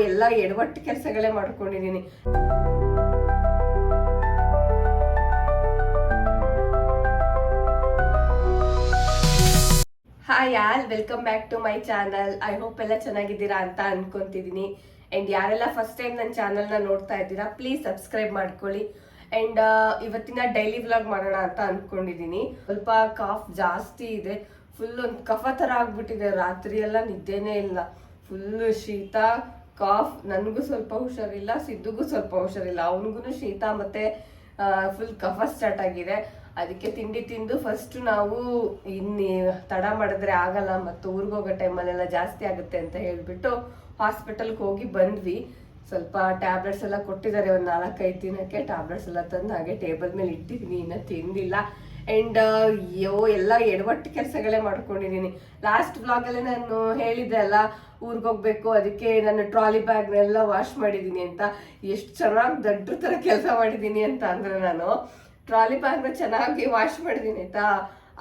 ಎಲ್ಲ ಎಡವಟ್ಟು ಕೆಲಸಗಳೇ ಮಾಡ್ಕೊಂಡಿದೀನಿ. Hi all, welcome back to my channel. I hope ಎಲ್ಲ ಚೆನ್ನಾಗಿದ್ದೀರಾ ಅಂತ ಅನ್ಕೊಂತಿದೀನಿ. ಅಂಡ್ ಯಾರೆಲ್ಲ ಫಸ್ಟ್ ಟೈಮ್ ನನ್ನ ಚಾನಲ್ನ ನೋಡ್ತಾ ಇದ್ದೀರಾ ಪ್ಲೀಸ್ ಸಬ್ಸ್ಕ್ರೈಬ್ ಮಾಡ್ಕೊಳ್ಳಿ. ಅಂಡ್ ಇವತ್ತಿನ ಡೈಲಿ ವ್ಲಾಗ್ ಮಾಡೋಣ ಅಂತ ಅನ್ಕೊಂಡಿದೀನಿ. ಸ್ವಲ್ಪ ಕಾಫ್ ಜಾಸ್ತಿ ಇದೆ, ಫುಲ್ ಒಂದು ಕಫ ತರ ಆಗ್ಬಿಟ್ಟಿದೆ. ರಾತ್ರಿ ಎಲ್ಲ ನಿದ್ದೆನೇ ಇಲ್ಲ, ಫುಲ್ ಶೀತ ಕಾಫ್. ನನಗೂ ಸ್ವಲ್ಪ ಹುಷಾರಿಲ್ಲ, ಸಿದ್ದುಗೂ ಸ್ವಲ್ಪ ಹುಷಾರಿಲ್ಲ, ಅವನಿಗೂ ಶೀತ ಮತ್ತೆ ಫುಲ್ ಕಫ ಸ್ಟಾರ್ಟ್ ಆಗಿದೆ. ಅದಕ್ಕೆ ತಿಂಡಿ ತಿಂದು ಫಸ್ಟ್ ನಾವು ಇನ್ನು ತಡ ಮಾಡಿದ್ರೆ ಆಗಲ್ಲ, ಮತ್ತು ಊರಿಗೋಗೋ ಟೈಮಲ್ಲೆಲ್ಲ ಜಾಸ್ತಿ ಆಗುತ್ತೆ ಅಂತ ಹೇಳ್ಬಿಟ್ಟು ಹಾಸ್ಪಿಟಲ್ಗೆ ಹೋಗಿ ಬಂದ್ವಿ. ಸ್ವಲ್ಪ ಟ್ಯಾಬ್ಲೆಟ್ಸ್ ಎಲ್ಲ ಕೊಟ್ಟಿದ್ದಾರೆ, ಒಂದು 4-5 ದಿನಕ್ಕೆ ಟ್ಯಾಬ್ಲೆಟ್ಸ್ ಎಲ್ಲ ತಂದು ಹಾಗೆ ಟೇಬಲ್ ಮೇಲೆ ಇಟ್ಟಿದ್ದೀನಿ, ಇನ್ನೂ ತಿಂದಿಲ್ಲ. ಆ್ಯಂಡ್ ಎಲ್ಲ ಎಡವಟ್ಟು ಕೆಲಸಗಳೇ ಮಾಡ್ಕೊಂಡಿದ್ದೀನಿ. ಲಾಸ್ಟ್ ಬ್ಲಾಗಲ್ಲೇ ನಾನು ಹೇಳಿದ್ದೆ ಅಲ್ಲ, ಊರಿಗೆ ಹೋಗ್ಬೇಕು, ಅದಕ್ಕೆ ನಾನು ಟ್ರಾಲಿ ಬ್ಯಾಗ್ನೆಲ್ಲ ವಾಶ್ ಮಾಡಿದ್ದೀನಿ ಅಂತ. ಎಷ್ಟು ಚೆನ್ನಾಗಿ ದೊಡ್ಡ ಥರ ಕೆಲಸ ಮಾಡಿದ್ದೀನಿ ಅಂತ ಅಂದರೆ, ನಾನು ಟ್ರಾಲಿ ಬ್ಯಾಗ್ನ ಚೆನ್ನಾಗಿ ವಾಶ್ ಮಾಡಿದ್ದೀನಿ ಆಯ್ತಾ.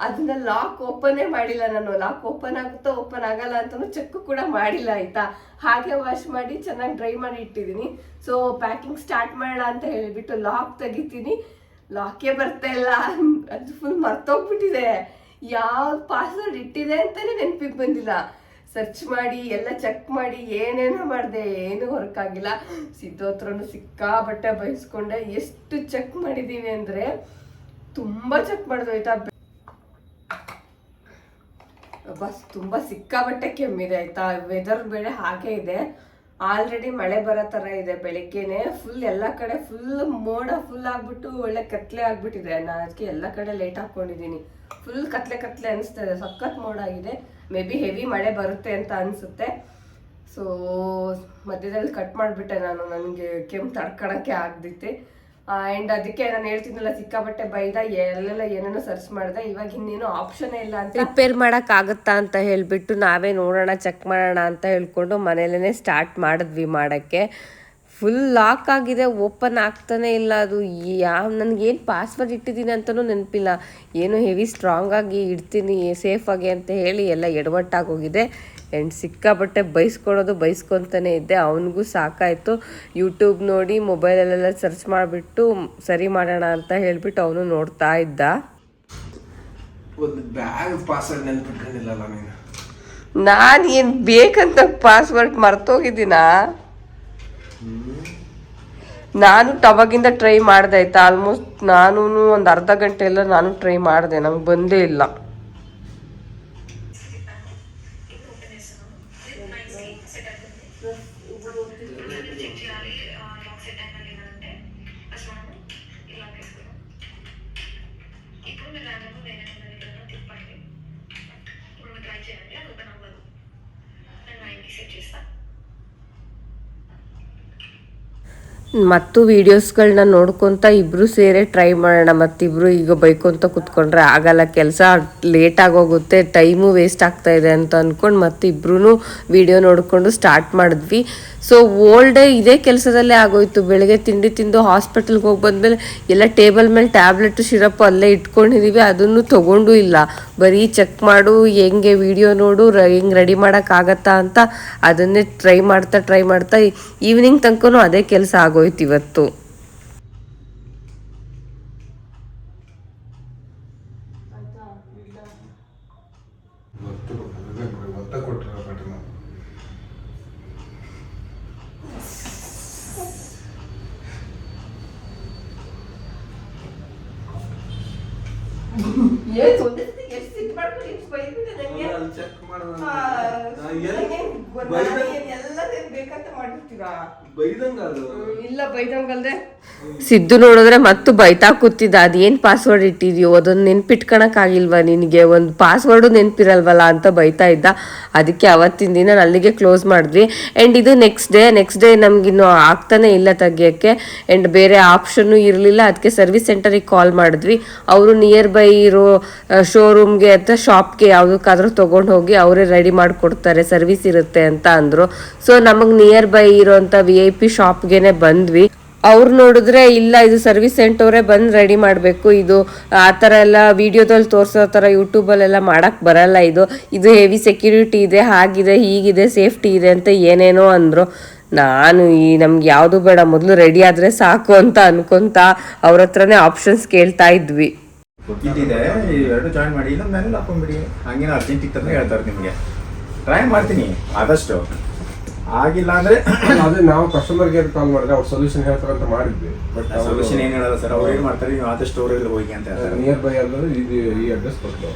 ಅದನ್ನ ಲಾಕ್ ಓಪನೇ ಮಾಡಿಲ್ಲ ನಾನು. ಲಾಕ್ ಓಪನ್ ಆಗುತ್ತೋ ಓಪನ್ ಆಗಲ್ಲ ಅಂತಲೂ ಚೆಕ್ ಕೂಡ ಮಾಡಿಲ್ಲ ಆಯ್ತಾ. ಹಾಗೆ ವಾಶ್ ಮಾಡಿ ಚೆನ್ನಾಗಿ ಡ್ರೈ ಮಾಡಿ ಇಟ್ಟಿದ್ದೀನಿ. ಸೊ ಪ್ಯಾಕಿಂಗ್ ಸ್ಟಾರ್ಟ್ ಮಾಡೋಣ ಅಂತ ಹೇಳಿಬಿಟ್ಟು ಲಾಕ್ ತೆಗಿತೀನಿ, ಲಾಕೇ ಬರ್ತಾ ಇಲ್ಲ. ಅದು ಫುಲ್ ಮರ್ತೋಗ್ಬಿಟ್ಟಿದೆ, ಯಾವ ಪಾಸ್ವರ್ಡ್ ಇಟ್ಟಿದೆ ಅಂತಲೇ ನೆನಪಿಗೆ ಬಂದಿಲ್ಲ. ಸರ್ಚ್ ಮಾಡಿ ಎಲ್ಲ ಚೆಕ್ ಮಾಡಿ ಏನೇನೋ ಮಾಡಿದೆ, ಏನೂ ವರ್ಕ್ ಆಗಿಲ್ಲ. ಸಿದ್ದು ಹತ್ರನೂ ಸಿಕ್ಕಾಬಟ್ಟೆ ಬಯಸ್ಕೊಂಡೆ. ಎಷ್ಟು ಚೆಕ್ ಮಾಡಿದ್ದೀವಿ ಅಂದರೆ ತುಂಬ ಚೆಕ್ ಮಾಡಿದ್ವಿ ಆಯ್ತಾ. ಬಸ್ ತುಂಬ ಸಿಕ್ಕಾಬಟ್ಟೆ ಕೆಮ್ಮಿದೆ ಆಯ್ತಾ. ವೆದರ್ ಬೇರೆ ಹಾಗೆ ಇದೆ, ಆಲ್ರೆಡಿ ಮಳೆ ಬರೋ ಥರ ಇದೆ. ಬೆಳಿಗ್ಗೆನೆ ಫುಲ್ ಎಲ್ಲ ಕಡೆ ಫುಲ್ ಮೋಡ ಫುಲ್ ಆಗ್ಬಿಟ್ಟು ಒಳ್ಳೆ ಕತ್ಲೆ ಆಗ್ಬಿಟ್ಟಿದೆ. ನಾನು ಅದಕ್ಕೆ ಎಲ್ಲ ಕಡೆ ಲೇಟ್ ಹಾಕ್ಕೊಂಡಿದ್ದೀನಿ. ಫುಲ್ ಕತ್ಲೆ ಕತ್ಲೆ ಅನಿಸ್ತಾ ಇದೆ, ಸಖತ್ ಮೋಡ ಆಗಿದೆ. ಮೇ ಬಿ ಹೆವಿ ಮಳೆ ಬರುತ್ತೆ ಅಂತ ಅನಿಸುತ್ತೆ. ಸೊ ಮಧ್ಯದಲ್ಲಿ ಕಟ್ ಮಾಡಿಬಿಟ್ಟೆ ನಾನು, ನನಗೆ ಕೆಮ್ಮು ತಡ್ಕೊಳಕ್ಕೆ ಆಗ್ದಿತ್ತೆ. ಆ್ಯಂಡ್ ಅದಕ್ಕೆ ನಾನು ಹೇಳ್ತಿದ್ನಲ್ಲ, ಸಿಕ್ಕಾಬಟ್ಟೆ ಬೈದ, ಎಲ್ಲೆಲ್ಲ ಏನೇನೋ ಸರ್ಚ್ ಮಾಡಿದೆ. ಇವಾಗ ಇನ್ನೇನು ಆಪ್ಷನ್ ಇಲ್ಲ ಅಂತ, ರಿಪೇರ್ ಮಾಡೋಕ್ಕಾಗುತ್ತಾ ಅಂತ ಹೇಳಿಬಿಟ್ಟು ನಾವೇ ನೋಡೋಣ ಚೆಕ್ ಮಾಡೋಣ ಅಂತ ಹೇಳ್ಕೊಂಡು ಮನೇಲೇ ಸ್ಟಾರ್ಟ್ ಮಾಡಿದ್ವಿ ಮಾಡೋಕ್ಕೆ. ಫುಲ್ ಲಾಕ್ ಆಗಿದೆ, ಓಪನ್ ಆಗ್ತಾನೆ ಇಲ್ಲ. ಅದು ನನಗೇನು ಪಾಸ್ವರ್ಡ್ ಇಟ್ಟಿದ್ದೀನಿ ಅಂತಲೂ ನೆನಪಿಲ್ಲ. ಏನು ಹೆವಿ ಸ್ಟ್ರಾಂಗಾಗಿ ಇಡ್ತೀನಿ ಸೇಫಾಗಿ ಅಂತ ಹೇಳಿ ಎಲ್ಲ ಎಡವಟ್ಟಾಗೋಗಿದೆ. ಆ್ಯಂಡ್ ಸಿಕ್ಕಾಬಟ್ಟೆ ಬೈಸ್ಕೊತಾನೆ ಇದ್ದೆ. ಅವನಿಗೂ ಸಾಕಾಯಿತು. ಯೂಟ್ಯೂಬ್ ನೋಡಿ ಮೊಬೈಲಲ್ಲೆಲ್ಲ ಸರ್ಚ್ ಮಾಡಿಬಿಟ್ಟು ಸರಿ ಮಾಡೋಣ ಅಂತ ಹೇಳಿಬಿಟ್ಟು ಅವನು ನೋಡ್ತಾ ಇದ್ದ. ನಾನು ಏನು ಬೇಕಂತ ಪಾಸ್ವರ್ಡ್ ಮರ್ತೋಗಿದ್ದೀನಾ? ನಾನು ಅವಾಗಿಂದ ಟ್ರೈ ಮಾಡಿದೆ ಆಯ್ತಾ. ಆಲ್ಮೋಸ್ಟ್ ನಾನು ಒಂದು ಅರ್ಧ ಗಂಟೆ ಎಲ್ಲ ನಾನು ಟ್ರೈ ಮಾಡಿದೆ, ನಂಗೆ ಬಂದೇ ಇಲ್ಲ. ಮತ್ತು ವೀಡಿಯೋಸ್ಗಳನ್ನ ನೋಡ್ಕೊತ ಇಬ್ಬರು ಸೇರೇ ಟ್ರೈ ಮಾಡೋಣ. ಮತ್ತಿಬ್ಬರು ಈಗ ಬೈಕೊಂತ ಕೂತ್ಕೊಂಡ್ರೆ ಆಗಲ್ಲ, ಕೆಲಸ ಲೇಟ್ ಆಗೋಗುತ್ತೆ, ಟೈಮು ವೇಸ್ಟ್ ಆಗ್ತಾ ಇದೆ ಅಂತ ಅಂದ್ಕೊಂಡು ಮತ್ತಿಬ್ಬರೂ ವಿಡಿಯೋ ನೋಡಿಕೊಂಡು ಸ್ಟಾರ್ಟ್ ಮಾಡಿದ್ವಿ. ಸೊ ಓಲ್ಡ್ ಡೇ ಇದೇ ಕೆಲಸದಲ್ಲೇ ಆಗೋಯ್ತು. ಬೆಳಗ್ಗೆ ತಿಂಡಿ ತಿಂದು ಹಾಸ್ಪಿಟಲ್ಗೆ ಹೋಗಿ ಬಂದಮೇಲೆ ಎಲ್ಲ ಟೇಬಲ್ ಮೇಲೆ ಟ್ಯಾಬ್ಲೆಟು ಸಿರಪ್ಪು ಅಲ್ಲೇ ಇಟ್ಕೊಂಡಿದ್ದೀವಿ, ಅದನ್ನು ತೊಗೊಂಡು ಇಲ್ಲ. ಬರೀ ಚೆಕ್ ಮಾಡು, ಹೆಂಗೆ ವಿಡಿಯೋ ನೋಡು, ಹೆಂಗೆ ರೆಡಿ ಮಾಡೋಕ್ಕಾಗತ್ತಾ ಅಂತ ಅದನ್ನೇ ಟ್ರೈ ಮಾಡ್ತಾ ಈವ್ನಿಂಗ್ ತನಕನೂ ಅದೇ ಕೆಲಸ ಆಗೋಯ್ತು ಇವತ್ತು. ಇಲ್ಲ ಬೈದಂಗಲ್ದೆ ಸಿದ್ದು ನೋಡಿದ್ರೆ ಮತ್ತು ಬೈತಾ ಕೂತಿದ್ದ. ಅದೇನ್ ಪಾಸ್ವರ್ಡ್ ಇಟ್ಟಿದ್ಯೋ ಅದನ್ನ ನೆನ್ಪಿಟ್ಕೊಳಕ್ಕಾಗಿಲ್ವಾ ನಿನಗೆ, ಒಂದು ಪಾಸ್ವರ್ಡು ನೆನ್ಪಿರಲ್ವಲ್ಲ ಅಂತ ಬೈತಾ ಇದ್ದ. ಅದಕ್ಕೆ ಅವತ್ತಿನ ದಿನ ಅಲ್ಲಿಗೆ ಕ್ಲೋಸ್ ಮಾಡಿದ್ವಿ. ಆ್ಯಂಡ್ ಇದು ನೆಕ್ಸ್ಟ್ ಡೇ ನಮ್ಗಿನ್ನು ಆಗ್ತಾನೆ ಇಲ್ಲ ತೆಗಿಯೋಕ್ಕೆ. ಆ್ಯಂಡ್ ಬೇರೆ ಆಪ್ಷನ್ನು ಇರಲಿಲ್ಲ. ಅದಕ್ಕೆ ಸರ್ವಿಸ್ ಸೆಂಟರಿಗೆ ಕಾಲ್ ಮಾಡಿದ್ವಿ. ಅವರು ನಿಯರ್ ಬೈ ಇರೋ ಶೋರೂಮ್ಗೆ ಅಥವಾ ಶಾಪ್ಗೆ ಯಾವುದಕ್ಕಾದ್ರೂ ತೊಗೊಂಡು ಹೋಗಿ ಅವರೇ ರೆಡಿ ಮಾಡಿಕೊಡ್ತಾರೆ, ಸರ್ವಿಸ್ ಇರುತ್ತೆ ಅಂತ ಅಂದರು. ಸೊ ನಮಗೆ ನಿಯರ್ ಬೈ ಇರೋಂಥ VIP ಶಾಪ್ಗೆ ಬಂದ್ವಿ. ಅವ್ರು ನೋಡಿದ್ರೆ ಇಲ್ಲ ಇದು ಸರ್ವಿಸ್ ಸೆಂಟರೇ ಬಂದು ರೆಡಿ ಮಾಡಬೇಕು, ಇದು ಆ ಥರ ಎಲ್ಲ ವಿಡಿಯೋದಲ್ಲಿ ತೋರಿಸೋ ಥರ ಯೂಟ್ಯೂಬಲ್ಲೆಲ್ಲ ಮಾಡೋಕ್ಕೆ ಬರಲ್ಲ, ಇದು ಹೆವಿ ಸೆಕ್ಯೂರಿಟಿ ಇದೆ, ಹಾಗಿದೆ ಹೀಗಿದೆ ಸೇಫ್ಟಿ ಇದೆ ಅಂತ ಏನೇನೋ ಅಂದರು. ನಾನು ನಮ್ಗೆ ಯಾವುದು ಬೇಡ, ಮೊದಲು ರೆಡಿ ಆದರೆ ಸಾಕು ಅಂತ ಅನ್ಕೊಂತ ಅವ್ರ ಹತ್ರನೇ ಆಪ್ಷನ್ಸ್ ಕೇಳ್ತಾ ಇದ್ವಿ. ಇದಿದೆ, ಎರಡು ಜಾಯಿನ್ ಮಾಡಿ, ಇಲ್ಲ ಮನೇಲಿ ಹಾಕೊಂಡ್ಬಿಡಿ, ಹಂಗೇನೋ ಅರ್ಜೆಂಟಿಗೆ ತಂದ್ರೆ ಹೇಳ್ತಾರೆ ನಿಮಗೆ. ಟ್ರೈ ಮಾಡ್ತೀನಿ ಆದಷ್ಟು, ಆಗಿಲ್ಲ ಅಂದ್ರೆ ಅದೇ ನಾವು ಕಸ್ಟಮರ್ ಕೇರ್ ಕಾಲ್ ಮಾಡಿದ್ರೆ ಅವ್ರು ಸೊಲ್ಯೂಷನ್ ಹೇಳ್ತಾರೆ ಅಂತ ಮಾಡಿದ್ವಿ. ಬಟ್ ಸೊಲ್ಯೂಷನ್ ಏನು ಹೇಳಲ್ಲ ಸರ್, ಅವ್ರು ಏನು ಮಾಡ್ತಾರೆ, ನೀವು ಆದಷ್ಟು ಸ್ಟೋರಲ್ಲಿ ಹೋಗಿ ಅಂತ ಹೇಳ್ತಾರೆ. ನಿಯರ್ ಬೈ ಅಲ್ಲದ್ರೆ ಇದು ಈ ಅಡ್ರೆಸ್ ಕೊಟ್ಟು,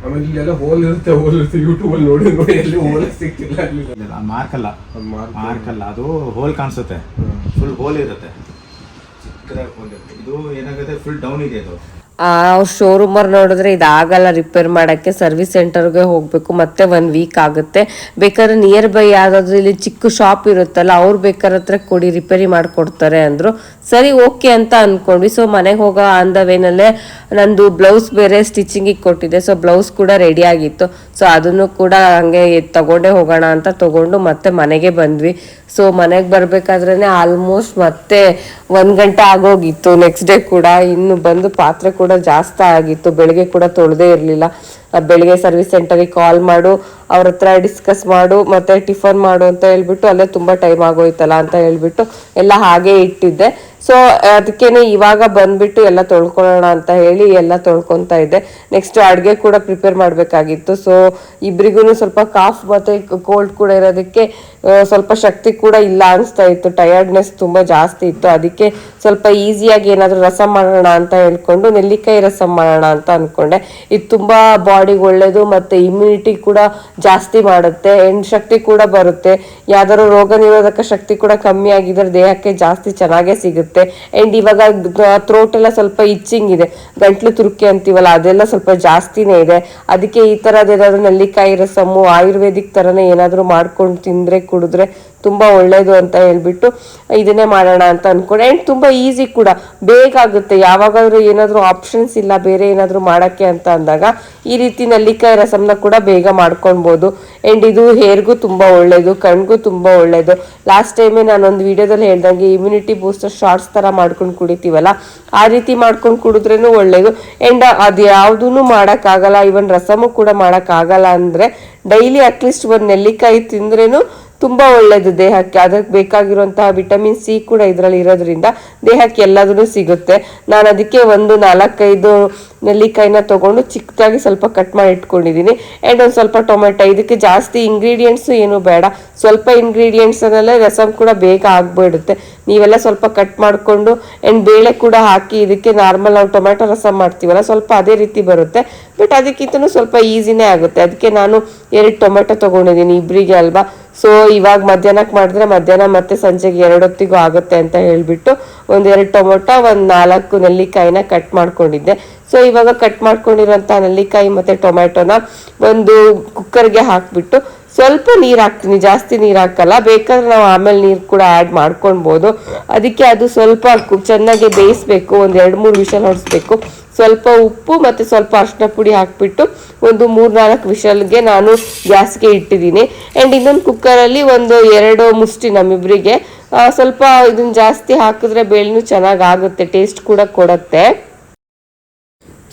ಆಮೇಲೆ ಇಲ್ಲೆಲ್ಲ ಹೋಲ್ ಇರುತ್ತೆ ಯೂಟ್ಯೂಬಲ್ಲಿ ನೋಡಿ ಎಲ್ಲಿ ಹೋಲ್ ಸಿಕ್ತಿಲ್ಲ. ಮಾರ್ಕಲ್ಲ ಅದು ಹೋಲ್ ಕಾಣಿಸುತ್ತೆ, ಫುಲ್ ಹೋಲ್ ಇರುತ್ತೆ, ಚಿಕ್ಕದಾಗಿ ಹೋಲ್ ಇರುತ್ತೆ. ಇದು ಏನಾಗುತ್ತೆ, ಫುಲ್ ಡೌನ್ ಇದೆ ಇದು. ಅವ್ರ ಶೋರೂಮರ್ ನೋಡಿದ್ರೆ ಇದಾಗಲ್ಲ ರಿಪೇರ್ ಮಾಡೋಕ್ಕೆ, ಸರ್ವಿಸ್ ಸೆಂಟರ್ಗೆ ಹೋಗಬೇಕು, ಮತ್ತೆ 1 ವೀಕ್ ಆಗುತ್ತೆ. ಬೇಕಾದ್ರೆ ನಿಯರ್ ಬೈ ಯಾವುದಾದ್ರೂ ಇಲ್ಲಿ ಚಿಕ್ಕ ಶಾಪ್ ಇರುತ್ತಲ್ಲ, ಅವ್ರು ಬೇಕಾದ್ರೆ ಹತ್ರ ಕೊಡಿ ರಿಪೇರಿ ಮಾಡಿಕೊಡ್ತಾರೆ ಅಂದರು. ಸರಿ ಓಕೆ ಅಂತ ಅಂದ್ಕೊಂಡ್ವಿ. ಸೊ ಮನೆಗೆ ಹೋಗೋ ಆನ್ ದ ವೇನಲ್ಲೇ ನಂದು ಬ್ಲೌಸ್ ಬೇರೆ ಸ್ಟಿಚಿಂಗಿಗೆ ಕೊಟ್ಟಿದ್ದೆ, ಸೊ ಬ್ಲೌಸ್ ಕೂಡ ರೆಡಿ ಆಗಿತ್ತು. ಸೊ ಅದನ್ನು ಕೂಡ ಹಂಗೆ ತಗೊಂಡೇ ಹೋಗೋಣ ಅಂತ ತಗೊಂಡು ಮತ್ತೆ ಮನೆಗೆ ಬಂದ್ವಿ. ಸೊ ಮನೆಗೆ ಬರಬೇಕಾದ್ರೇ ಆಲ್ಮೋಸ್ಟ್ ಮತ್ತೆ 1 ಗಂಟೆ ಆಗೋಗಿತ್ತು. ನೆಕ್ಸ್ಟ್ ಡೇ ಕೂಡ ಇನ್ನು ಬಂದು ಪಾತ್ರೆ ಕೂಡ ಜಾಸ್ತಿ ಆಗಿತ್ತು, ಬೆಳಿಗ್ಗೆ ಕೂಡ ತೊಳೆದೇ ಇರಲಿಲ್ಲ. ಬೆಳಿಗ್ಗೆ ಸರ್ವಿಸ್ ಸೆಂಟರಿಗೆ ಕಾಲ್ ಮಾಡು, ಅವ್ರ ಹತ್ರ ಡಿಸ್ಕಸ್ ಮಾಡು, ಮತ್ತೆ ಟಿಫನ್ ಮಾಡು ಅಂತ ಹೇಳ್ಬಿಟ್ಟು ಅಲ್ಲೇ ತುಂಬ ಟೈಮ್ ಆಗೋಯ್ತಲ್ಲ ಅಂತ ಹೇಳ್ಬಿಟ್ಟು ಎಲ್ಲ ಹಾಗೆ ಇಟ್ಟಿದ್ದೆ. ಸೊ ಅದಕ್ಕೇನೆ ಇವಾಗ ಬಂದ್ಬಿಟ್ಟು ಎಲ್ಲ ತೊಳ್ಕೊಳ್ಳೋಣ ಅಂತ ಹೇಳಿ ಎಲ್ಲ ತೊಳ್ಕೊತಾ ಇದ್ದೆ. ನೆಕ್ಸ್ಟ್ ಅಡುಗೆ ಕೂಡ ಪ್ರಿಪೇರ್ ಮಾಡಬೇಕಾಗಿತ್ತು. ಸೊ ಇಬ್ರಿಗೂ ಸ್ವಲ್ಪ ಕಾಫ್ ಮತ್ತು ಕೋಲ್ಡ್ ಕೂಡ ಇರೋದಕ್ಕೆ ಸ್ವಲ್ಪ ಶಕ್ತಿ ಕೂಡ ಇಲ್ಲ ಅನಿಸ್ತಾ ಇತ್ತು, ಟಯರ್ಡ್ನೆಸ್ ತುಂಬ ಜಾಸ್ತಿ ಇತ್ತು. ಅದಕ್ಕೆ ಸ್ವಲ್ಪ ಈಸಿಯಾಗಿ ಏನಾದರೂ ರಸಮ್ ಮಾಡೋಣ ಅಂತ ಹೇಳ್ಕೊಂಡು ನೆಲ್ಲಿಕಾಯಿ ರಸಮ್ ಮಾಡೋಣ ಅಂತ ಅಂದ್ಕೊಂಡೆ. ಇದು ತುಂಬ ಬಾಡಿಗೆ ಒಳ್ಳೆಯದು ಮತ್ತು ಇಮ್ಯುನಿಟಿ ಕೂಡ ಜಾಸ್ತಿ ಮಾಡುತ್ತೆ, ಶಕ್ತಿ ಕೂಡ ಬರುತ್ತೆ. ಯಾವ್ದಾದ್ರು ರೋಗ ನಿರೋಧಕ ಶಕ್ತಿ ಕೂಡ ಕಮ್ಮಿ ಆಗಿದ್ರೆ ದೇಹಕ್ಕೆ ಜಾಸ್ತಿ ಚೆನ್ನಾಗೇ ಸಿಗುತ್ತೆ. ಅಂಡ್ ಇವಾಗ ಥ್ರೋಟ್ ಎಲ್ಲ ಸ್ವಲ್ಪ ಇಚ್ಚಿಂಗ್ ಇದೆ, ಗಂಟ್ಲು ತುರುಕಿ ಅಂತೀವಲ್ಲ ಅದೆಲ್ಲ ಸ್ವಲ್ಪ ಜಾಸ್ತಿನೇ ಇದೆ. ಅದಕ್ಕೆ ಈ ಥರದ್ದು ಏನಾದರೂ ನೆಲ್ಲಿಕಾಯಿ ರಸಮ್ಮು ಆಯುರ್ವೇದಿಕ್ ಥರನೇ ಏನಾದರೂ ಮಾಡ್ಕೊಂಡು ತಿಂದರೆ ಕುಡಿದ್ರೆ ತುಂಬ ಒಳ್ಳೇದು ಅಂತ ಹೇಳ್ಬಿಟ್ಟು ಇದನ್ನೇ ಮಾಡೋಣ ಅಂತ ಅಂದ್ಕೊಂಡೆ. ಆ್ಯಂಡ್ ತುಂಬ ಈಸಿ ಕೂಡ, ಬೇಗ ಆಗುತ್ತೆ. ಯಾವಾಗಾದ್ರೂ ಏನಾದರೂ ಆಪ್ಷನ್ಸ್ ಇಲ್ಲ ಬೇರೆ ಏನಾದರೂ ಮಾಡೋಕ್ಕೆ ಅಂತ ಅಂದಾಗ ಈ ರೀತಿ ನೆಲ್ಲಿಕಾಯಿ ರಸಮ್ನ ಕೂಡ ಬೇಗ ಮಾಡ್ಕೊಳ್ಬೋದು. ಆ್ಯಂಡ್ ಇದು ಹೇರ್ಗೂ ತುಂಬ ಒಳ್ಳೆಯದು, ಕಣ್ಗೂ ತುಂಬ ಒಳ್ಳೆಯದು. ಲಾಸ್ಟ್ ಟೈಮೇ ನಾನೊಂದು ವಿಡಿಯೋದಲ್ಲಿ ಹೇಳ್ದಂಗೆ ಇಮ್ಯುನಿಟಿ ಬೂಸ್ಟರ್ ಶಾರ್ಟ್ಸ್ ಥರ ಮಾಡ್ಕೊಂಡು ಕುಡಿತೀವಲ್ಲ, ಆ ರೀತಿ ಮಾಡ್ಕೊಂಡು ಕುಡಿದ್ರೂ ಒಳ್ಳೆಯದು. ಆ್ಯಂಡ್ ಅದು ಯಾವುದೂ ಮಾಡೋಕ್ಕಾಗಲ್ಲ, ಇವನ್ ರಸಮು ಕೂಡ ಮಾಡೋಕ್ಕಾಗಲ್ಲ ಅಂದರೆ ಡೈಲಿ ಅಟ್ಲೀಸ್ಟ್ 1 ನೆಲ್ಲಿಕಾಯಿ ತಿಂದ್ರೇನು ತುಂಬ ಒಳ್ಳೆಯದು ದೇಹಕ್ಕೆ. ಅದಕ್ಕೆ ಬೇಕಾಗಿರುವಂತಹ ವಿಟಮಿನ್ ಸಿ ಕೂಡ ಇದರಲ್ಲಿ ಇರೋದ್ರಿಂದ ದೇಹಕ್ಕೆ ಎಲ್ಲದೂ ಸಿಗುತ್ತೆ. ನಾನು ಅದಕ್ಕೆ 4-5 ನೆಲ್ಲಿಕಾಯಿನ ತೊಗೊಂಡು ಚಿಕ್ಕದಾಗಿ ಸ್ವಲ್ಪ ಕಟ್ ಮಾಡಿ ಇಟ್ಕೊಂಡಿದ್ದೀನಿ. ಆ್ಯಂಡ್ ಒಂದು ಸ್ವಲ್ಪ ಟೊಮೆಟೊ. ಇದಕ್ಕೆ ಜಾಸ್ತಿ ಇಂಗ್ರೀಡಿಯೆಂಟ್ಸು ಏನೂ ಬೇಡ, ಸ್ವಲ್ಪ ಇಂಗ್ರೀಡಿಯೆಂಟ್ಸನ್ನಲ್ಲೇ ರಸಮ್ ಕೂಡ ಬೇಗ ಆಗಿಬಿಡುತ್ತೆ. ನೀವೆಲ್ಲ ಸ್ವಲ್ಪ ಕಟ್ ಮಾಡಿಕೊಂಡು ಆ್ಯಂಡ್ ಬೇಳೆ ಕೂಡ ಹಾಕಿ ಇದಕ್ಕೆ ನಾರ್ಮಲ್ ನಾವು ಟೊಮೆಟೊ ರಸಮ್ ಮಾಡ್ತೀವಲ್ಲ ಸ್ವಲ್ಪ ಅದೇ ರೀತಿ ಬರುತ್ತೆ. ಬಟ್ ಅದಕ್ಕಿಂತಲೂ ಸ್ವಲ್ಪ ಈಸಿನೇ ಆಗುತ್ತೆ. ಅದಕ್ಕೆ ನಾನು 2 ಟೊಮೆಟೊ ತೊಗೊಂಡಿದ್ದೀನಿ, ಇಬ್ಬರಿಗೆ ಅಲ್ವಾ. ಸೊ ಇವಾಗ ಮಧ್ಯಾಹ್ನಕ್ಕೆ ಮಾಡಿದ್ರೆ ಮಧ್ಯಾಹ್ನ ಮತ್ತೆ ಸಂಜೆಗೆ 2 ಹೊತ್ತಿಗೂ ಆಗುತ್ತೆ ಅಂತ ಹೇಳಿಬಿಟ್ಟು 1-2 ಟೊಮೊಟೊ 4 ನೆಲ್ಲಿಕಾಯಿನ ಕಟ್ ಮಾಡ್ಕೊಂಡಿದ್ದೆ. ಸೊ ಇವಾಗ ಕಟ್ ಮಾಡ್ಕೊಂಡಿರೋಂಥ ನೆಲ್ಲಿಕಾಯಿ ಮತ್ತು ಟೊಮೆಟೊನ ಒಂದು ಕುಕ್ಕರ್ಗೆ ಹಾಕಿಬಿಟ್ಟು ಸ್ವಲ್ಪ ನೀರು ಹಾಕ್ತೀನಿ, ಜಾಸ್ತಿ ನೀರು ಹಾಕಲ್ಲ. ಬೇಕಾದ್ರೆ ನಾವು ಆಮೇಲೆ ನೀರು ಕೂಡ ಆ್ಯಡ್ ಮಾಡ್ಕೊಳ್ಬೋದು. ಅದಕ್ಕೆ ಅದು ಸ್ವಲ್ಪ ಚೆನ್ನಾಗಿ ಬೇಯಿಸ್ಬೇಕು, 1-2-3 ವಿಷಲ್ ಹೊಡಿಸ್ಬೇಕು. ಸ್ವಲ್ಪ ಉಪ್ಪು ಮತ್ತು ಸ್ವಲ್ಪ ಅರಿಶಿನ ಪುಡಿ ಹಾಕಿಬಿಟ್ಟು ಒಂದು 3-4 ವಿಷಲ್ಗೆ ನಾನು ಗ್ಯಾಸ್ಗೆ ಇಟ್ಟಿದ್ದೀನಿ. ಆ್ಯಂಡ್ ಇನ್ನೊಂದು ಕುಕ್ಕರಲ್ಲಿ 1-2 ಮುಷ್ಟಿ ನಮ್ಮಿಬ್ಬರಿಗೆ ಸ್ವಲ್ಪ ಇದನ್ನು ಜಾಸ್ತಿ ಹಾಕಿದ್ರೆ ಬೇಳೆನೂ ಚೆನ್ನಾಗಾಗುತ್ತೆ, ಟೇಸ್ಟ್ ಕೂಡ ಕೊಡುತ್ತೆ.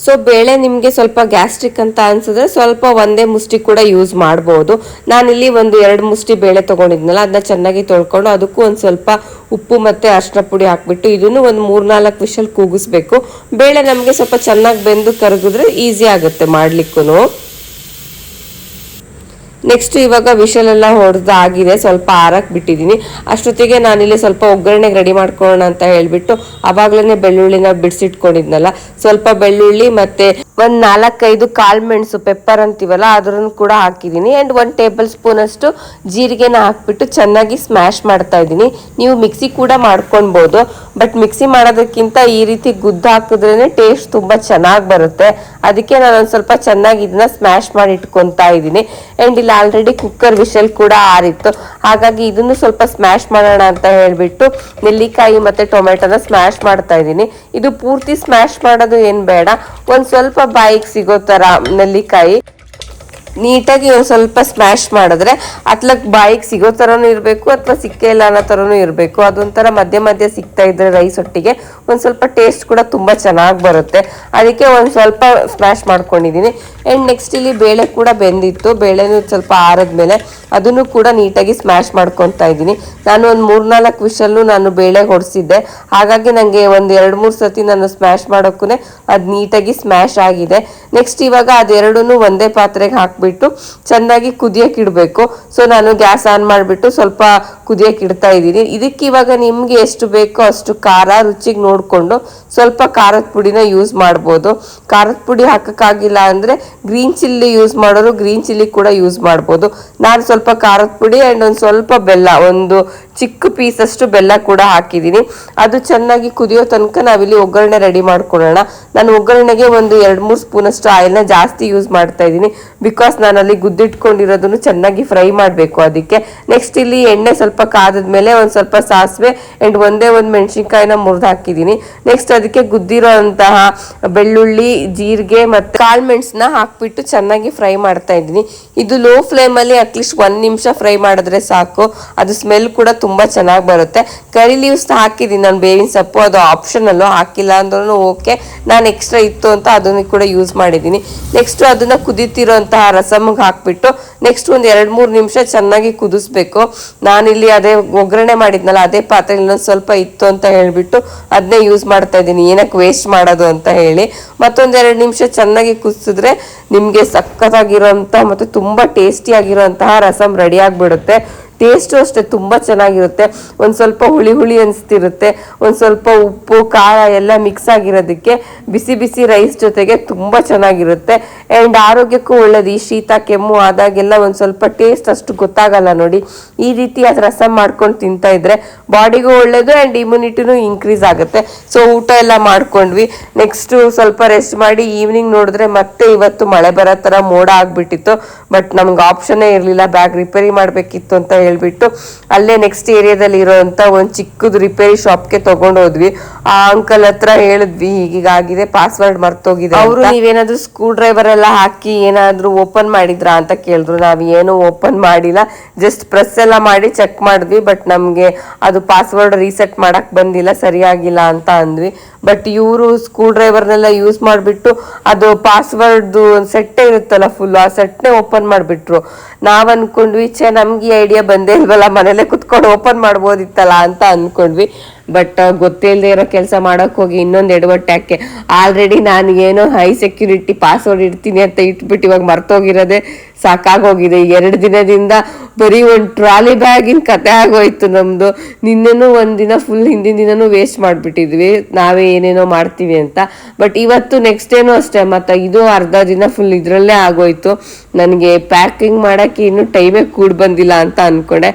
ಸೊ ಬೇಳೆ ನಿಮಗೆ ಸ್ವಲ್ಪ ಗ್ಯಾಸ್ಟ್ರಿಕ್ ಅಂತ ಅನ್ಸಿದ್ರೆ ಸ್ವಲ್ಪ 1 ಮುಷ್ಟಿ ಕೂಡ ಯೂಸ್ ಮಾಡ್ಬೋದು. ನಾನಿಲ್ಲಿ 1-2 ಮುಷ್ಟಿ ಬೇಳೆ ತೊಗೊಂಡಿದ್ನಲ್ಲ ಅದನ್ನ ಚೆನ್ನಾಗಿ ತೊಳ್ಕೊಂಡು ಅದಕ್ಕೂ ಒಂದು ಸ್ವಲ್ಪ ಉಪ್ಪು ಮತ್ತು ಅರಿಶಿನ ಪುಡಿ ಹಾಕ್ಬಿಟ್ಟು ಇದನ್ನು 3-4 ವಿಷಲ್ ಕೂಗಿಸ್ಬೇಕು. ಬೇಳೆ ನಮಗೆ ಸ್ವಲ್ಪ ಚೆನ್ನಾಗಿ ಬೆಂದು ಕರಗಿದ್ರೆ ಈಸಿ ಆಗುತ್ತೆ ಮಾಡ್ಲಿಕ್ಕೂ. ನೆಕ್ಸ್ಟ್ ಇವಾಗ ವಿಷಲ್ ಎಲ್ಲ ಹೊಡೆದಾಗಿದೆ, ಸ್ವಲ್ಪ ಆರಕ್ಕೆ ಬಿಟ್ಟಿದ್ದೀನಿ. ಅಷ್ಟೊತ್ತಿಗೆ ನಾನಿಲ್ಲಿ ಸ್ವಲ್ಪ ಒಗ್ಗರಣೆಗೆ ರೆಡಿ ಮಾಡ್ಕೊಳ್ಳೋಣ ಅಂತ ಹೇಳ್ಬಿಟ್ಟು ಆವಾಗಲೇ ಬೆಳ್ಳುಳ್ಳಿನ ಬಿಡಿಸಿಟ್ಕೊಂಡಿದ್ನಲ್ಲ, ಸ್ವಲ್ಪ ಬೆಳ್ಳುಳ್ಳಿ ಮತ್ತು 4-5 ಕಾಳು ಮೆಣಸು ಪೆಪ್ಪರ್ ಅಂತೀವಲ್ಲ ಅದನ್ನು ಕೂಡ ಹಾಕಿದ್ದೀನಿ. ಆ್ಯಂಡ್ 1 ಟೇಬಲ್ ಸ್ಪೂನ್ ಅಷ್ಟು ಜೀರಿಗೆನ ಹಾಕ್ಬಿಟ್ಟು ಚೆನ್ನಾಗಿ ಸ್ಮ್ಯಾಶ್ ಮಾಡ್ತಾ ಇದ್ದೀನಿ. ನೀವು ಮಿಕ್ಸಿ ಕೂಡ ಮಾಡ್ಕೊಳ್ಬೋದು, ಬಟ್ ಮಿಕ್ಸಿ ಮಾಡೋದಕ್ಕಿಂತ ಈ ರೀತಿ ಗುದ್ದು ಹಾಕಿದ್ರೇ ಟೇಸ್ಟ್ ತುಂಬ ಚೆನ್ನಾಗಿ ಬರುತ್ತೆ. ಅದಕ್ಕೆ ನಾನು ಒಂದು ಸ್ವಲ್ಪ ಚೆನ್ನಾಗಿ ಇದನ್ನ ಸ್ಮ್ಯಾಶ್ ಮಾಡಿ ಇಟ್ಕೊತಾ ಇದ್ದೀನಿ. ಆ್ಯಂಡ್ ಇಲ್ಲಿ ಆಲ್ರೆಡಿ ಕುಕ್ಕರ್ ವಿಷಲ್ ಕೂಡ ಆರಿತ್ತು, ಹಾಗಾಗಿ ಇದನ್ನು ಸ್ವಲ್ಪ ಸ್ಮ್ಯಾಶ್ ಮಾಡೋಣ ಅಂತ ಹೇಳ್ಬಿಟ್ಟು ನೆಲ್ಲಿಕಾಯಿ ಮತ್ತು ಟೊಮೆಟೊನ ಸ್ಮ್ಯಾಶ್ ಮಾಡ್ತಾ ಇದ್ದೀನಿ. ಇದು ಪೂರ್ತಿ ಸ್ಮ್ಯಾಶ್ ಮಾಡೋದು ಏನು ಬೇಡ, ಒಂದು ಸ್ವಲ್ಪ ಬಾಯಿಗೆ ಸಿಗೋ ಥರ ನೆಲ್ಲಿಕಾಯಿ ನೀಟಾಗಿ ಒಂದು ಸ್ವಲ್ಪ ಸ್ಮ್ಯಾಶ್ ಮಾಡಿದ್ರೆ ಅತ್ಲಕ್ ಬಾಯಿಗೆ ಸಿಗೋ ಥರನೂ ಇರಬೇಕು ಅಥವಾ ಸಿಕ್ಕೇ ಇಲ್ಲ ಅನ್ನೋ ಥರನೂ ಇರಬೇಕು. ಅದೊಂಥರ ಮಧ್ಯೆ ಮಧ್ಯೆ ಸಿಗ್ತಾ ಇದ್ರೆ ರೈಸ್ ಒಟ್ಟಿಗೆ ಒಂದು ಸ್ವಲ್ಪ ಟೇಸ್ಟ್ ಕೂಡ ತುಂಬ ಚೆನ್ನಾಗಿ ಬರುತ್ತೆ. ಅದಕ್ಕೆ ಒಂದು ಸ್ವಲ್ಪ ಸ್ಮ್ಯಾಶ್ ಮಾಡ್ಕೊಂಡಿದ್ದೀನಿ. ಆ್ಯಂಡ್ ನೆಕ್ಸ್ಟ್ ಇಲ್ಲಿ ಬೇಳೆ ಕೂಡ ಬೆಂದಿತ್ತು. ಬೇಳೆನೂ ಸ್ವಲ್ಪ ಆರಿದ್ಮೇಲೆ ಅದನ್ನು ಕೂಡ ನೀಟಾಗಿ ಸ್ಮ್ಯಾಶ್ ಮಾಡ್ಕೊತಾ ಇದ್ದೀನಿ. ನಾನು ಒಂದು 3-4 ವಿಷಲ್ಲು ನಾನು ಬೇಳೆ ಹೊಡಿಸಿದ್ದೆ. ಹಾಗಾಗಿ ನನಗೆ ಒಂದು 2-3 ಸತಿ ನಾನು ಸ್ಮ್ಯಾಶ್ ಮಾಡೋಕ್ಕೂ ಅದು ನೀಟಾಗಿ ಸ್ಮ್ಯಾಶ್ ಆಗಿದೆ. ನೆಕ್ಸ್ಟ್ ಇವಾಗ ಅದೆರಡೂ ಒಂದೇ ಪಾತ್ರೆಗೆ ಹಾಕಿಬಿಟ್ಟು ಚೆನ್ನಾಗಿ ಕುದಿಯಕ್ಕೆ ಇಡಬೇಕು. ಸೊ ನಾನು ಗ್ಯಾಸ್ ಆನ್ ಮಾಡಿಬಿಟ್ಟು ಸ್ವಲ್ಪ ಕುದಿಯಕ್ಕೆ ಇಡ್ತಾ ಇದ್ದೀನಿ. ಇದಕ್ಕೆ ಇವಾಗ ನಿಮಗೆ ಎಷ್ಟು ಬೇಕೋ ಅಷ್ಟು ಖಾರ ರುಚಿಗೆ ನೋಡಿಕೊಂಡು ಸ್ವಲ್ಪ ಖಾರದ ಪುಡಿನ ಯೂಸ್ ಮಾಡ್ಬೋದು. ಖಾರದ ಪುಡಿ ಹಾಕೋಕ್ಕಾಗಿಲ್ಲ ಅಂದರೆ ಗ್ರೀನ್ ಚಿಲ್ಲಿ ಯೂಸ್ ಮಾಡೋರು ಗ್ರೀನ್ ಚಿಲ್ಲಿ ಕೂಡ ಯೂಸ್ ಮಾಡ್ಬೋದು. ನಾನು ಸ್ವಲ್ಪ ಖಾರದ ಪುಡಿ ಆ್ಯಂಡ್ ಒಂದು ಸ್ವಲ್ಪ ಬೆಲ್ಲ, ಒಂದು ಚಿಕ್ಕ ಪೀಸಷ್ಟು ಬೆಲ್ಲ ಕೂಡ ಹಾಕಿದ್ದೀನಿ. ಅದು ಚೆನ್ನಾಗಿ ಕುದಿಯೋ ತನಕ ನಾವಿಲ್ಲಿ ಒಗ್ಗರಣೆ ರೆಡಿ ಮಾಡ್ಕೊಳ್ಳೋಣ. ನಾನು ಒಗ್ಗರಣೆಗೆ ಒಂದು 2-3 ಸ್ಪೂನಷ್ಟು ಆಯಿಲ್ನ ಜಾಸ್ತಿ ಯೂಸ್ ಮಾಡ್ತಾ ಇದ್ದೀನಿ. ಬಿಕಾಸ್ ನಾನು ಅಲ್ಲಿ ಗುದ್ದಿಟ್ಕೊಂಡಿರೋದನ್ನು ಚೆನ್ನಾಗಿ ಫ್ರೈ ಮಾಡಬೇಕು ಅದಕ್ಕೆ. ನೆಕ್ಸ್ಟ್ ಇಲ್ಲಿ ಎಣ್ಣೆ ಸ್ವಲ್ಪ ಕಾದಾದ್ಮೇಲೆ ಒಂದು ಸ್ವಲ್ಪ ಸಾಸಿವೆ ಆ್ಯಂಡ್ ಒಂದೇ ಒಂದು ಮೆಣಸಿನ್ಕಾಯಿನ ಮುರಿದು ಹಾಕಿದ್ದೀನಿ. ನೆಕ್ಸ್ಟ್ ಅದಕ್ಕೆ ಗುದ್ದಿರೋ ಅಂತಹ ಬೆಳ್ಳುಳ್ಳಿ, ಜೀರಿಗೆ ಮತ್ತು ಕಾಳು ಮೆಣಸನ್ನ ಹಾಕ್ಬಿಟ್ಟು ಚೆನ್ನಾಗಿ ಫ್ರೈ ಮಾಡ್ತಾ ಇದ್ದೀನಿ. ಇದು ಲೋ ಫ್ಲೇಮಲ್ಲಿ ಅಟ್ಲೀಸ್ಟ್ 1 ನಿಮಿಷ ಫ್ರೈ ಮಾಡಿದ್ರೆ ಸಾಕು. ಅದು ಸ್ಮೆಲ್ ಕೂಡ ತುಂಬ ಚೆನ್ನಾಗಿ ಬರುತ್ತೆ. ಕರಿ ಲೀವ್ಸ್ ಹಾಕಿದ್ದೀನಿ ನಾನು, ಬೇವಿನ ಸೊಪ್ಪು, ಅದು ಆಪ್ಷನಲ್ಲು, ಹಾಕಿಲ್ಲ ಅಂದ್ರೂ ಓಕೆ. ನಾನು ಎಕ್ಸ್ಟ್ರಾ ಇತ್ತು ಅಂತ ಅದನ್ನು ಕೂಡ ಯೂಸ್ ಮಾಡಿದ್ದೀನಿ. ನೆಕ್ಸ್ಟ್ ಅದನ್ನು ಕುದೀತಿರೋಂತಹ ರಸಮ್ಗೆ ಹಾಕ್ಬಿಟ್ಟು ನೆಕ್ಸ್ಟ್ ಒಂದು 2-3 ನಿಮಿಷ ಚೆನ್ನಾಗಿ ಕುದಿಸ್ಬೇಕು. ನಾನಿಲ್ಲಿ ಅದೇ ಒಗ್ಗರಣೆ ಮಾಡಿದ್ನಲ್ಲ ಅದೇ ಪಾತ್ರೆ ಇನ್ನೊಂದು ಸ್ವಲ್ಪ ಇತ್ತು ಅಂತ ಹೇಳಿಬಿಟ್ಟು ಅದನ್ನೇ ಯೂಸ್ ಮಾಡ್ತಾ ಇದ್ದೀನಿ, ಏನಕ್ಕೆ ವೇಸ್ಟ್ ಮಾಡೋದು ಅಂತ ಹೇಳಿ. ಮತ್ತೊಂದು 2 ನಿಮಿಷ ಚೆನ್ನಾಗಿ ಕುದಿಸಿದ್ರೆ ನಿಮಗೆ ಸಖತ್ತಾಗಿರೋಂಥ ಮತ್ತು ತುಂಬ ಟೇಸ್ಟಿಯಾಗಿರೋಂತಹ ರಸಮ್ ರೆಡಿ ಆಗಿಬಿಡುತ್ತೆ. ಟೇಸ್ಟು ಅಷ್ಟೇ ತುಂಬ ಚೆನ್ನಾಗಿರುತ್ತೆ. ಒಂದು ಸ್ವಲ್ಪ ಹುಳಿ ಹುಳಿ ಅನಿಸ್ತಿರುತ್ತೆ. ಒಂದು ಸ್ವಲ್ಪ ಉಪ್ಪು ಖಾರ ಎಲ್ಲ ಮಿಕ್ಸ್ ಆಗಿರೋದಕ್ಕೆ ಬಿಸಿ ಬಿಸಿ ರೈಸ್ ಜೊತೆಗೆ ತುಂಬ ಚೆನ್ನಾಗಿರುತ್ತೆ. ಆ್ಯಂಡ್ ಆರೋಗ್ಯಕ್ಕೂ ಒಳ್ಳೇದು. ಈ ಶೀತ ಕೆಮ್ಮು ಆದಾಗೆಲ್ಲ ಒಂದು ಸ್ವಲ್ಪ ಟೇಸ್ಟ್ ಅಷ್ಟು ಗೊತ್ತಾಗಲ್ಲ ನೋಡಿ. ಈ ರೀತಿ ಅದು ರಸಮ್ ಮಾಡ್ಕೊಂಡು ತಿಂತಾ ಇದ್ರೆ ಬಾಡಿಗೂ ಒಳ್ಳೇದು ಆ್ಯಂಡ್ ಇಮ್ಯುನಿಟಿನೂ ಇನ್ಕ್ರೀಸ್ ಆಗುತ್ತೆ. ಸೊ ಊಟ ಎಲ್ಲ ಮಾಡ್ಕೊಂಡ್ವಿ. ನೆಕ್ಸ್ಟು ಸ್ವಲ್ಪ ರೆಸ್ಟ್ ಮಾಡಿ ಈವ್ನಿಂಗ್ ನೋಡಿದ್ರೆ ಮತ್ತೆ ಇವತ್ತು ಮಳೆ ಬರೋ ಥರ ಮೋಡ ಆಗಿಬಿಟ್ಟಿತ್ತು. ಬಟ್ ನಮ್ಗೆ ಆಪ್ಷನ್ನೇ ಇರಲಿಲ್ಲ, ಬ್ಯಾಗ್ ರಿಪೇರಿ ಮಾಡಬೇಕಿತ್ತು ಅಂತ ಹೇಳ್ಬಿಟ್ಟು ಅಲ್ಲೇ ನೆಕ್ಸ್ಟ್ ಏರಿಯಾದಲ್ಲಿ ಇರೋಂಥ ಒಂದು ಚಿಕ್ಕದು ರಿಪೇರಿ ಶಾಪ್ಗೆ ತಗೊಂಡು ಹೋದ್ವಿ. ಆ ಅಂಕಲ್ ಹತ್ರ ಹೇಳಿದ್ವಿ ಹೀಗಾಗಿದೆ, ಪಾಸ್ವರ್ಡ್ ಮರ್ತೋಗಿದೆ. ಅವರು ನೀವೇನಾದ್ರೂ ಸ್ಕ್ರೂ ಡ್ರೈವರ್ ಎಲ್ಲ ಹಾಕಿ ಏನಾದ್ರೂ ಓಪನ್ ಮಾಡಿದ್ರಾ ಅಂತ ಕೇಳಿದ್ರು. ನಾವು ಏನು ಓಪನ್ ಮಾಡಿಲ್ಲ, ಜಸ್ಟ್ ಪ್ರೆಸ್ ಎಲ್ಲ ಮಾಡಿ ಚೆಕ್ ಮಾಡಿದ್ವಿ. ಬಟ್ ನಮಗೆ ಅದು ಪಾಸ್ವರ್ಡ್ ರೀಸೆಟ್ ಮಾಡಕ್ ಬಂದಿಲ್ಲ, ಸರಿಯಾಗಿಲ್ಲ ಅಂತ ಅಂದ್ವಿ. ಬಟ್ ಇವರು ಸ್ಕ್ರೂ ಡ್ರೈವರ್ನೆಲ್ಲ ಯೂಸ್ ಮಾಡಿಬಿಟ್ಟು ಅದು ಪಾಸ್ವರ್ಡ್ದು ಸೆಟ್ಟೇ ಇರುತ್ತಲ್ಲ ಫುಲ್, ಆ ಸೆಟ್ನೇ ಓಪನ್ ಮಾಡಿಬಿಟ್ರು. ನಾವು ಅನ್ಕೊಂಡ್ವಿ ನಮ್ಗೆ ಈ ಐಡಿಯಾ ಬಂದೇ ಇಲ್ವಲ್ಲ, ಮನೇಲೆ ಕುತ್ಕೊಂಡು ಓಪನ್ ಮಾಡ್ಬೋದಿತ್ತಲ್ಲ ಅಂತ ಅನ್ಕೊಂಡ್ವಿ. ಬಟ್ ಗೊತ್ತಿಲ್ಲದೆ ಇರೋ ಕೆಲಸ ಮಾಡೋಕೆ ಹೋಗಿ ಇನ್ನೊಂದು ಎಡವಟ್ಟಾಕೆ ಆಲ್ರೆಡಿ ನಾನು ಏನೋ ಹೈ ಸೆಕ್ಯೂರಿಟಿ ಪಾಸ್ವರ್ಡ್ ಇಡ್ತೀನಿ ಅಂತ ಇಟ್ಬಿಟ್ಟು ಇವಾಗ ಮರ್ತೋಗಿರೋದೆ ಸಾಕಾಗೋಗಿದೆ. 2 ದಿನದಿಂದ ಬರೀ ಒಂದು ಟ್ರಾಲಿ ಬ್ಯಾಗಿನ ಕತೆ ಆಗೋಯ್ತು ನಮ್ಮದು. ನಿನ್ನೆನೂ ಒಂದಿನ ಫುಲ್ ಹಿಂದಿನ ದಿನನೂ ವೇಸ್ಟ್ ಮಾಡಿಬಿಟ್ಟಿದ್ವಿ ನಾವೇ ಏನೇನೋ ಮಾಡ್ತೀವಿ ಅಂತ. ಬಟ್ ಇವತ್ತು ನೆಕ್ಸ್ಟ್ ಡೇನೂ ಅಷ್ಟೇ, ಮತ್ತು ಇದು ಅರ್ಧ ದಿನ ಫುಲ್ ಇದರಲ್ಲೇ ಆಗೋಯ್ತು. ನನಗೆ ಪ್ಯಾಕಿಂಗ್ ಮಾಡೋಕ್ಕೆ ಇನ್ನೂ ಟೈಮೇ ಕೂಡ ಬಂದಿಲ್ಲ ಅಂತ ಅಂದ್ಕೊಂಡೆ.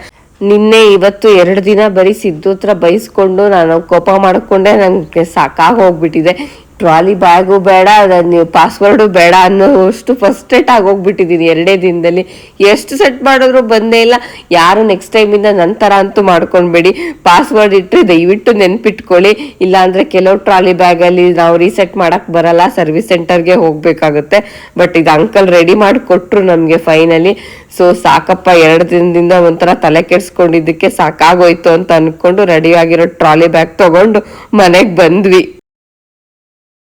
ನಿನ್ನೆ ಇವತ್ತು 2 ದಿನ ಬರೀ ಸಿದ್ದು ಹತ್ರ ಬೈಸ್ಕೊಂಡು ನಾನು ಕೋಪ ಮಾಡಿಕೊಂಡೆ. ನನಗೆ ಸಾಕಾಗಿ ಹೋಗ್ಬಿಟ್ಟಿದೆ. ಟ್ರಾಲಿ ಬ್ಯಾಗು ಬೇಡ, ನೀವು ಪಾಸ್ವರ್ಡು ಬೇಡ ಅನ್ನೋಷ್ಟು ಫಸ್ಟ್ರೇಟ್ ಆಗೋಗ್ಬಿಟ್ಟಿದ್ದೀನಿ 2 ದಿನದಲ್ಲಿ. ಎಷ್ಟು ಸೆಟ್ ಮಾಡಿದ್ರು ಬಂದೇ ಇಲ್ಲ. ಯಾರು ನೆಕ್ಸ್ಟ್ ಟೈಮಿಂದ ನಂತರ ಅಂತೂ ಮಾಡ್ಕೊಳ್ಬೇಡಿ. ಪಾಸ್ವರ್ಡ್ ಇಟ್ಟರೆ ದಯವಿಟ್ಟು ನೆನ್ಪಿಟ್ಕೊಳ್ಳಿ. ಇಲ್ಲಾಂದರೆ ಕೆಲವು ಟ್ರಾಲಿ ಬ್ಯಾಗಲ್ಲಿ ನಾವು ರೀಸೆಟ್ ಮಾಡೋಕ್ಕೆ ಬರಲ್ಲ, ಸರ್ವಿಸ್ ಸೆಂಟರ್ಗೆ ಹೋಗಬೇಕಾಗುತ್ತೆ. ಬಟ್ ಇದು ಅಂಕಲ್ ರೆಡಿ ಮಾಡಿಕೊಟ್ರು ನಮಗೆ ಫೈನಲಿ. ಸೊ ಸಾಕಪ್ಪ, 2 ದಿನದಿಂದ ಒಂಥರ ತಲೆ ಕೆಡಿಸ್ಕೊಂಡಿದ್ದಕ್ಕೆ ಸಾಕಾಗೋಯ್ತು ಅಂತ ಅಂದ್ಕೊಂಡು ರೆಡಿ ಆಗಿರೋ ಟ್ರಾಲಿ ಬ್ಯಾಗ್ ತೊಗೊಂಡು ಮನೆಗೆ ಬಂದ್ವಿ.